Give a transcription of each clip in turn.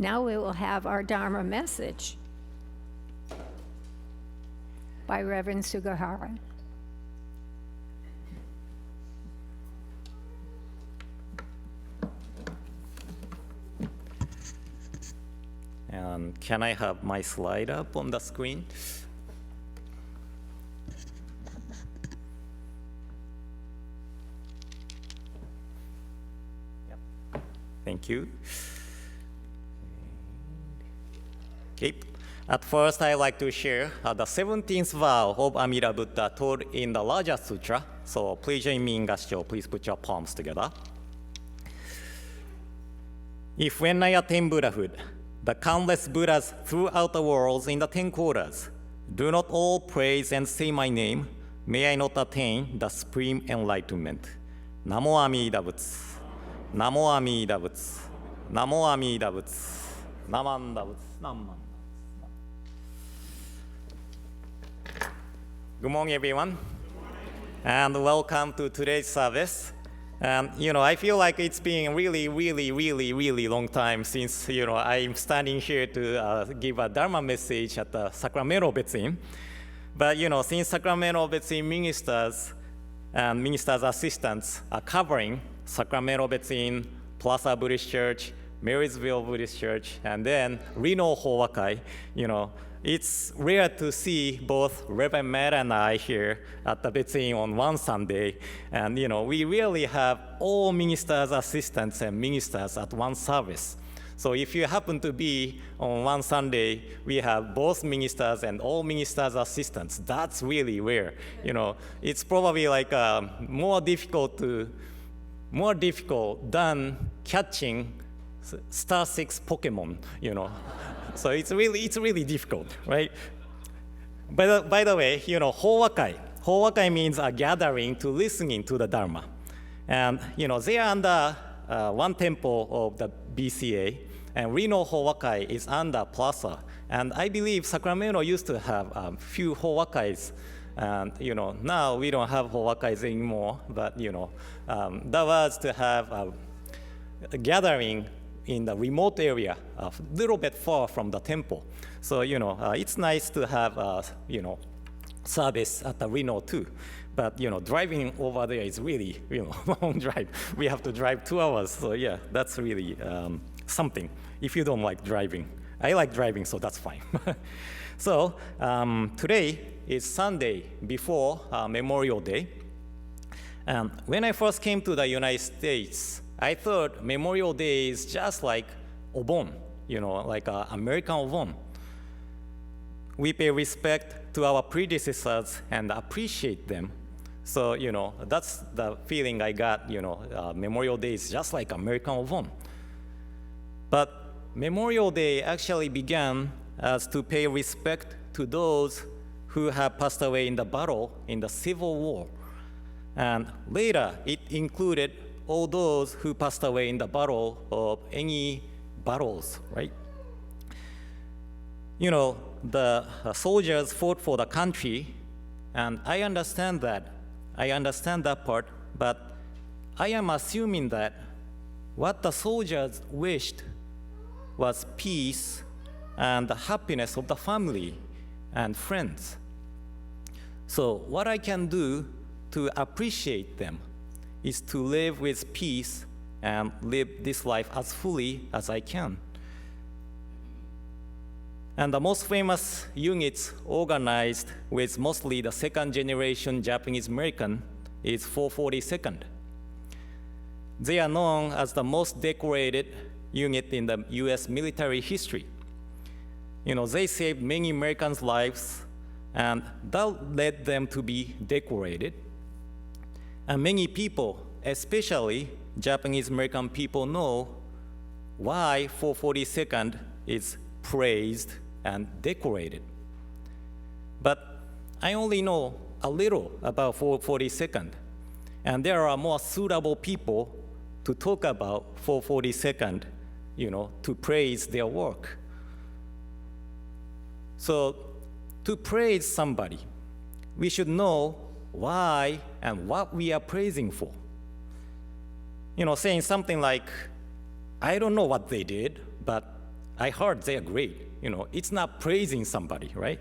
Now we will have our Dharma message by Reverend Sugahara. And can I have my slide up on the screen? Yep. Thank you. Okay. At first, I'd like to share the 17th vow of Amida Buddha taught in the Raja Sutra. So please join me in Gassho. Please put your palms together. If when I attain Buddhahood, the countless Buddhas throughout the world in the 10 quarters do not all praise and say my name, may I not attain the supreme enlightenment. Namo Amida Butsu. Namo Amida Butsu. Namo Amida Butsu. Namanda Butsu. Namanda. Good morning, everyone, and welcome to today's service. I feel like it's been really long time since, I'm standing here to give a Dharma message at the Sacramento Buddhist Church. But, since Sacramento Buddhist Church ministers and ministers' assistants are covering Sacramento Buddhist Church, Plaza Buddhist Church, Marysville Buddhist Church, and then Reno Hawakai, it's rare to see both Reverend Matt and I here at the Buddhist Church on one Sunday. And, we really have all ministers' assistants and ministers at one service. So if you happen to be on one Sunday, we have both ministers and all ministers' assistants. That's really rare. It's probably like more difficult than catching Star 6 Pokemon, So it's really difficult, right? By the way, Hawakai. Hawakai means a gathering to listening to the Dharma. And, they are under one temple of the BCA, and Reno Hawakai is under Plaza. And I believe Sacramento used to have a few Hawakais. And, now we don't have Hawakais anymore, but, that was to have a gathering in the remote area, a little bit far from the temple. So, it's nice to have, service at the Reno too. But, driving over there is really, long drive. We have to drive 2 hours. So, yeah, that's really something if you don't like driving. I like driving, so that's fine. So, today is Sunday before Memorial Day. And when I first came to the United States, I thought Memorial Day is just like Obon, like American Obon. We pay respect to our predecessors and appreciate them. So, that's the feeling I got, Memorial Day is just like American Obon. But Memorial Day actually began as to pay respect to those who have passed away in the battle in the Civil War. And later, it included all those who passed away in the battle of any battles, right? The soldiers fought for the country, and I understand that. I understand that part, but I am assuming that what the soldiers wished was peace and the happiness of the family and friends. So what I can do to appreciate them is to live with peace and live this life as fully as I can. And the most famous units organized with mostly the second generation Japanese American is 442nd. They are known as the most decorated unit in the US military history. They saved many Americans' lives, and that led them to be decorated. And many people, especially Japanese American people, know why 442nd is praised and decorated. But I only know a little about 442nd, and there are more suitable people to talk about 442nd, to praise their work. So to praise somebody, we should know why and what we are praising for. Saying something like, I don't know what they did, but I heard they are great. It's not praising somebody, right?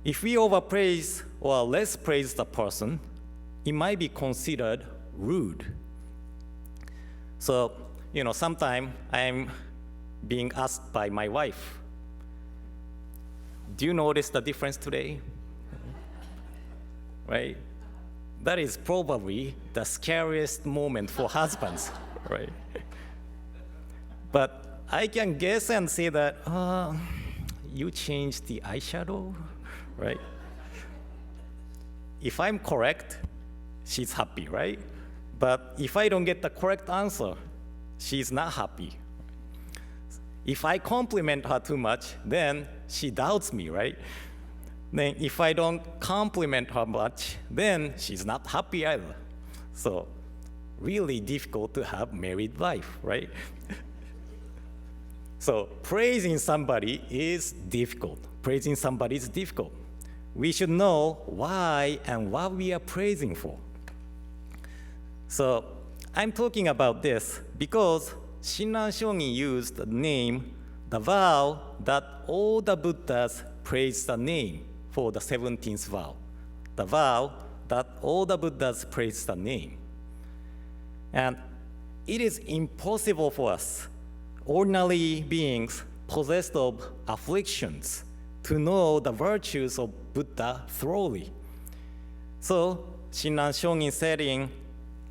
If we overpraise or less praise the person, it might be considered rude. So, sometimes I'm being asked by my wife, do you notice the difference today? Right? That is probably the scariest moment for husbands, right? But I can guess and say that, you changed the eyeshadow, right? If I'm correct, she's happy, right? But if I don't get the correct answer, she's not happy. If I compliment her too much, then she doubts me, right? Then if I don't compliment her much, then she's not happy either. So really difficult to have married life, right? So praising somebody is difficult. Praising somebody is difficult. We should know why and what we are praising for. So I'm talking about this because Shinran Shogin used the name, the vow that all the Buddhas praise the name for the 17th vow. The vow that all the Buddhas praise the name. And it is impossible for us, ordinary beings possessed of afflictions, to know the virtues of Buddha thoroughly. So Shinran Shogin said in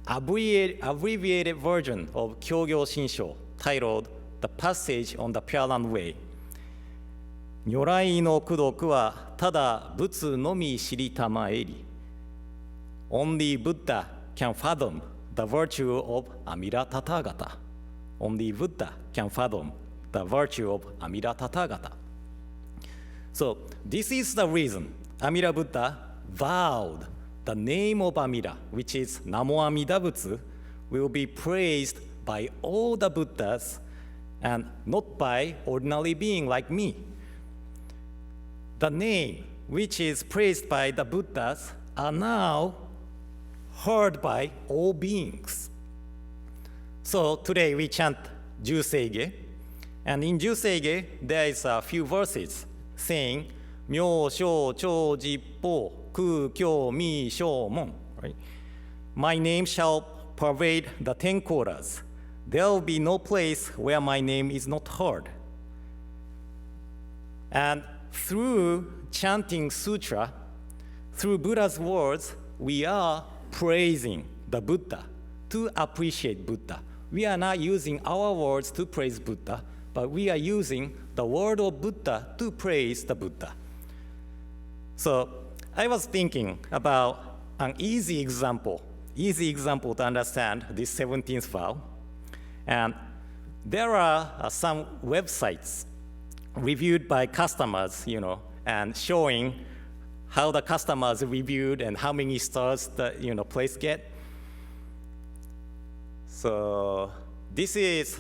abbreviated version of Kyogyo Shinsho titled The Passage on the Pure Land Way. 如来の功徳はただ仏のみ知りたまえり。Only Buddha can fathom the virtue of Amida Tathagata. Only Buddha can fathom the virtue of Amida Tathagata. So this is the reason Amida Buddha vowed the name of Amida, which is Namo Amida Butsu, will be praised by all the Buddhas and not by ordinary being like me. The name which is praised by the Buddhas are now heard by all beings. So today we chant Juseige, and in Juseige there is a few verses saying Myo Shou Chou Jippo Ku Kyo Mi Shou Mon. Right? My name shall pervade the 10 quarters. There will be no place where my name is not heard. And through chanting sutra, through Buddha's words, we are praising the Buddha to appreciate Buddha. We are not using our words to praise Buddha, but we are using the word of Buddha to praise the Buddha. So I was thinking about an easy example to understand this 17th vow. And there are some websites reviewed by customers, and showing how the customers reviewed and how many stars the place get. So this is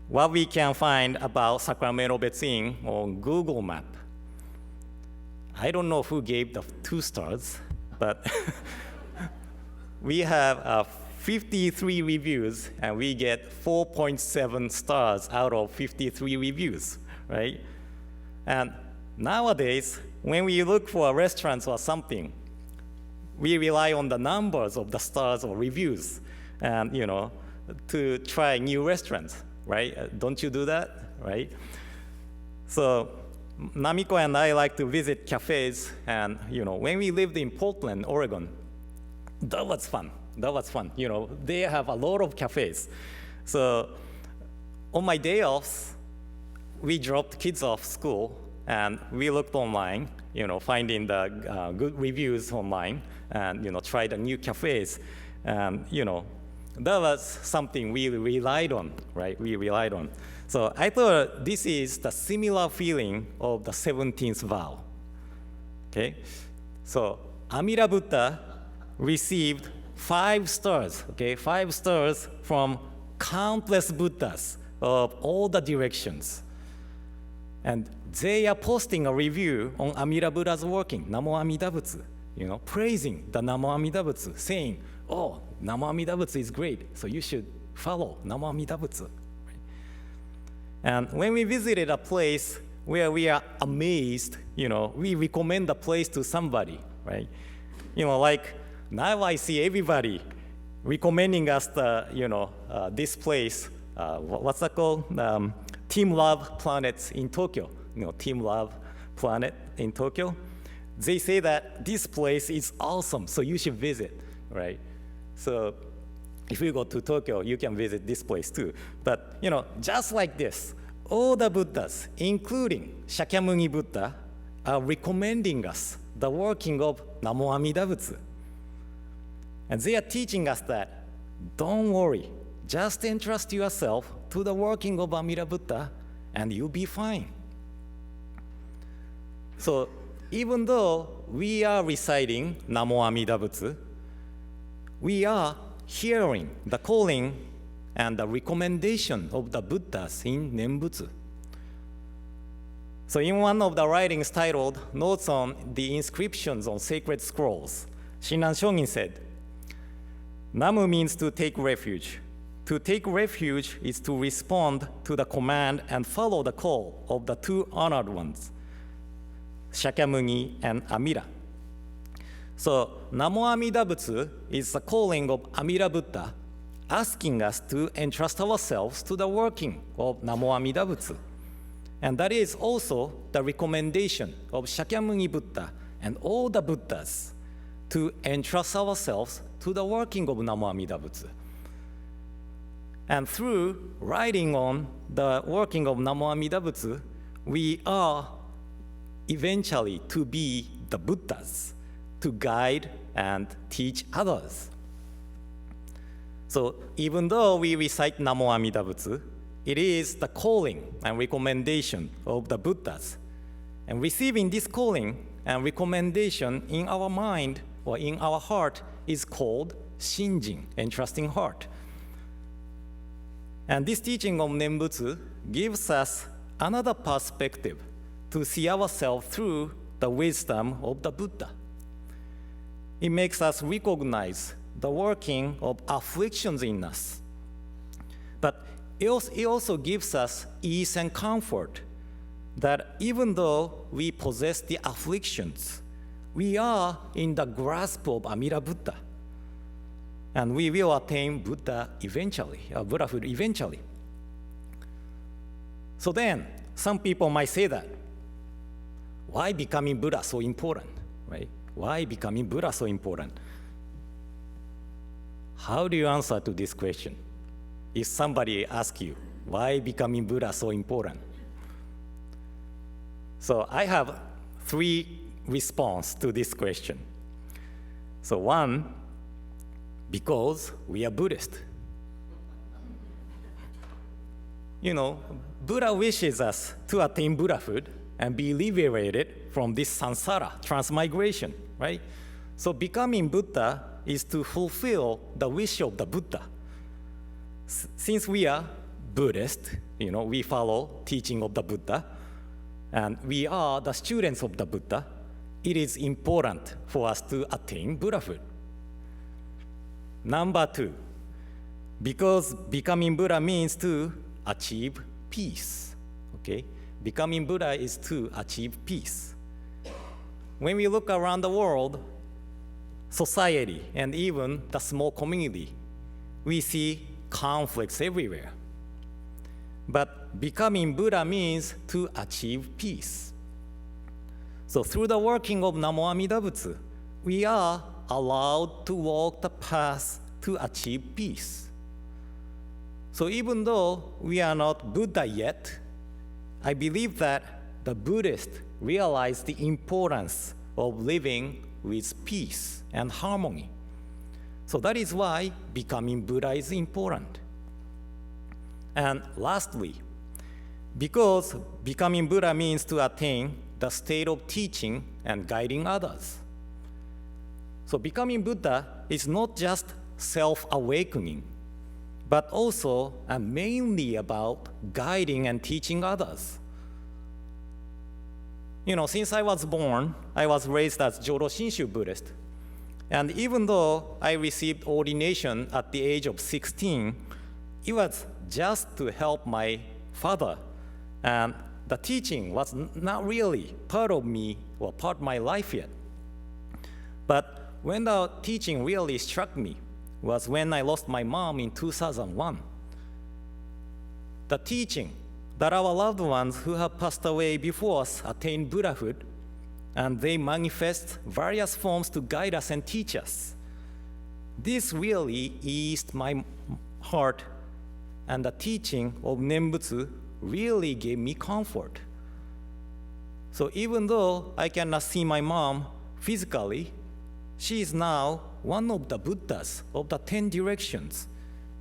what we can find about Sacramento Buddhist Church on Google Map. I don't know who gave the 2 stars, but we have 53 reviews, and we get 4.7 stars out of 53 reviews, right? And nowadays, when we look for restaurants or something, we rely on the numbers of the stars or reviews, and to try new restaurants, right? Don't you do that, right? So Namiko and I like to visit cafes, and when we lived in Portland, Oregon, that was fun. They have a lot of cafes. So on my day offs, we dropped kids off school, and we looked online, finding the good reviews online, and tried the new cafes, and that was something we relied on, right? We relied on. So I thought this is the similar feeling of the 17th vow. Okay, so Amida Buddha received 5 stars. Okay, 5 stars from countless Buddhas of all the directions. And they are posting a review on Amida Buddha's working, Namo Amida Butsu, praising the Namo Amida Butsu, saying, oh, Namo Amida Butsu is great, so you should follow Namo Amida Butsu. And when we visited a place where we are amazed, we recommend the place to somebody, right? Like now I see everybody recommending us this place. What's that called? Team Love Planet in Tokyo. Team Love Planet in Tokyo. They say that this place is awesome, so you should visit, right? So if you go to Tokyo, you can visit this place too. But just like this, all the Buddhas, including Shakyamuni Buddha, are recommending us the working of Namo Amida Butsu. And they are teaching us that, don't worry, just entrust yourself to the working of Amida Buddha, and you'll be fine. So even though we are reciting Namo Amida Butsu, we are hearing the calling and the recommendation of the Buddhas in Nembutsu. So in one of the writings titled Notes on the Inscriptions on Sacred Scrolls, Shinran Shongin said, Namu means to take refuge. To take refuge is to respond to the command and follow the call of the two honored ones, Shakyamuni and Amida. So Namo Amida Butsu is the calling of Amida Buddha, asking us to entrust ourselves to the working of Namo Amida Butsu. And that is also the recommendation of Shakyamuni Buddha and all the Buddhas to entrust ourselves to the working of Namo Amida Butsu. And through writing on the working of Namo Amida Butsu, we are eventually to be the Buddhas, to guide and teach others. So even though we recite Namo Amida Butsu, it is the calling and recommendation of the Buddhas. And receiving this calling and recommendation in our mind or in our heart is called Shinjin, entrusting heart. And this teaching of Nembutsu gives us another perspective to see ourselves through the wisdom of the Buddha. It makes us recognize the working of afflictions in us. But it also gives us ease and comfort that even though we possess the afflictions, we are in the grasp of Amida Buddha. And we will attain Buddha eventually, Buddhahood eventually. So then, some people might say that, why becoming Buddha so important, right? Why becoming Buddha so important? How do you answer to this question? If somebody asks you, why becoming Buddha so important? So I have 3 responses to this question. So one, because we are Buddhist. Buddha wishes us to attain Buddhahood and be liberated from this samsara, transmigration, right? So becoming Buddha is to fulfill the wish of the Buddha. Since we are Buddhist, we follow teaching of the Buddha, and we are the students of the Buddha, it is important for us to attain Buddhahood. Number 2, because becoming Buddha means to achieve peace, okay? Becoming Buddha is to achieve peace. When we look around the world, society, and even the small community, we see conflicts everywhere. But becoming Buddha means to achieve peace. So through the working of Namo Amida Butsu, we are allowed to walk the path to achieve peace. So even though we are not Buddha yet, I believe that the Buddhists realize the importance of living with peace and harmony. So that is why becoming Buddha is important. And lastly, because becoming Buddha means to attain the state of teaching and guiding others. So becoming Buddha is not just self-awakening, but also and mainly about guiding and teaching others. Since I was born, I was raised as Jodo Shinshu Buddhist. And even though I received ordination at the age of 16, it was just to help my father And the teaching was not really part of me or part of my life yet. But when the teaching really struck me was when I lost my mom in 2001. The teaching that our loved ones who have passed away before us attain Buddhahood, and they manifest various forms to guide us and teach us. This really eased my heart, and the teaching of Nembutsu really gave me comfort. So even though I cannot see my mom physically, she is now one of the Buddhas of the 10 directions,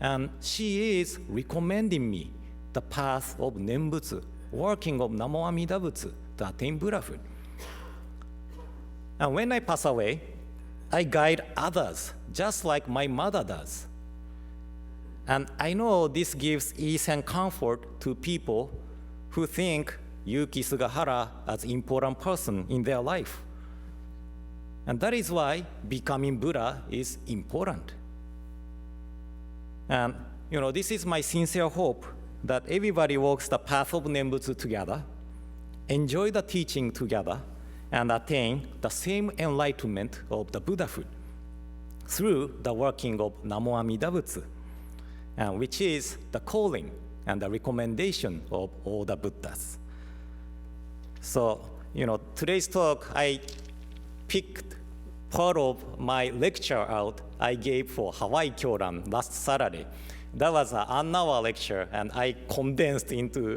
and she is recommending me the path of Nembutsu, working of Namo Amida Butsu to attain Buddhahood. And when I pass away, I guide others just like my mother does. And I know this gives ease and comfort to people who think Yuki Sugahara as an important person in their life. And that is why becoming Buddha is important. And this is my sincere hope that everybody walks the path of Nembutsu together, enjoy the teaching together, and attain the same enlightenment of the Buddhahood through the working of Namo Amida Butsu, which is the calling and the recommendation of all the Buddhas. So, today's talk, I picked part of my lecture out I gave for Hawaii Kyoran last Saturday. That was an hour lecture, and I condensed into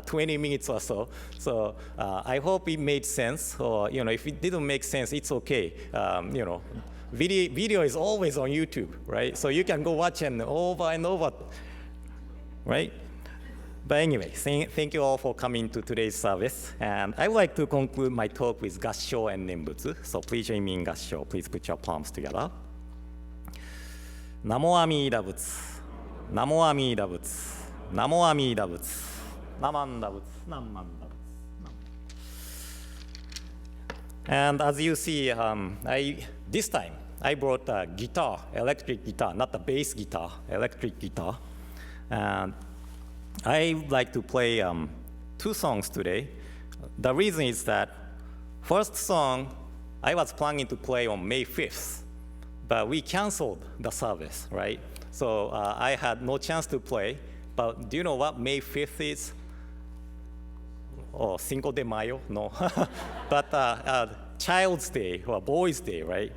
20 minutes or so. So I hope it made sense. Or if it didn't make sense, it's okay. Video is always on YouTube, right? So you can go watch it over and over, right? But anyway, thank you all for coming to today's service. And I would like to conclude my talk with Gassho and Nembutsu. So please join me in Gassho. Please put your palms together. Namo Amida Butsu. Namo Amida Butsu. Namo Amida Butsu. Namanda Butsu. Namanda Butsu. And as you see, this time I brought a guitar, electric guitar, not a bass guitar, electric guitar. And I would like to play 2 songs today. The reason is that first song I was planning to play on May 5th, but we canceled the service, right? So I had no chance to play. But do you know what May 5th is? Oh, Cinco de Mayo? No. But Child's Day or Boys' Day, right?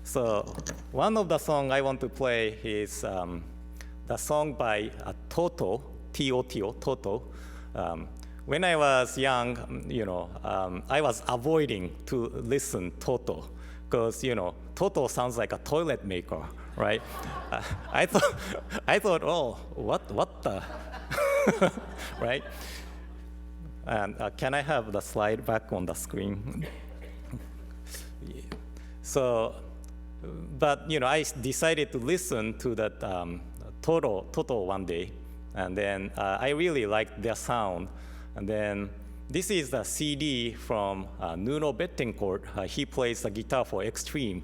So one of the songs I want to play is the song by Toto, T-O-T-O, Toto. When I was young, I was avoiding to listen Toto because, Toto sounds like a toilet maker, right? I thought, oh, what the, right? And can I have the slide back on the screen? So, but I decided to listen to that Toto one day, and then I really liked their sound. And then this is the CD from Nuno Bettencourt. He plays the guitar for Extreme,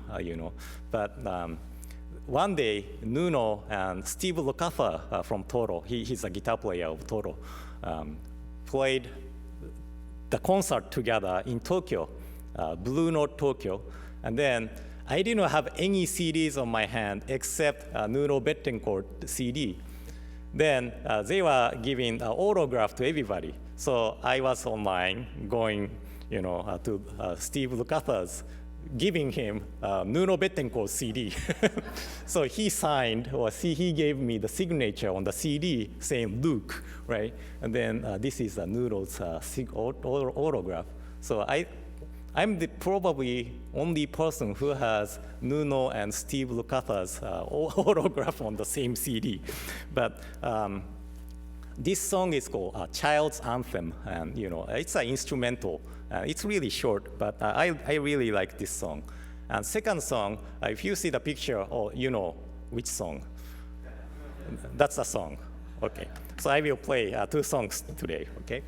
But one day, Nuno and Steve Lukather from Toto, he's a guitar player of Toto, played the concert together in Tokyo, Blue Note Tokyo. And then I didn't have any CDs on my hand except Nuno Bettencourt CD. Then they were giving an autograph to everybody. So I was online going, to Steve Lukather's, giving him Nuno Bettencourt CD. So he signed, or he gave me the signature on the CD saying Luke, right? And then this is Nuno's autograph. So I'm the probably only person who has Nuno and Steve Lukather's autograph on the same CD. But this song is called Child's Anthem, and it's an instrumental. It's really short, but I really like this song. And second song, if you see the picture, you know which song. That's the song. Okay. So I will play 2 songs today, okay?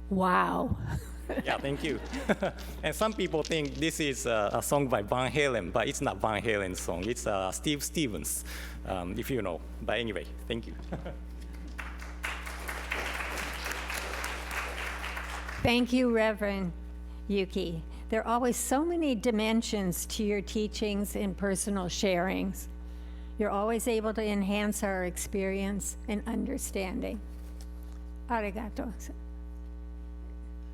Wow. Yeah, thank you. And some people think this is a song by Van Halen, but it's not Van Halen's song. It's Steve Stevens, if you know. But anyway, thank you. Thank you, Reverend Yuki. There are always so many dimensions to your teachings and personal sharings. You're always able to enhance our experience and understanding. Arigato.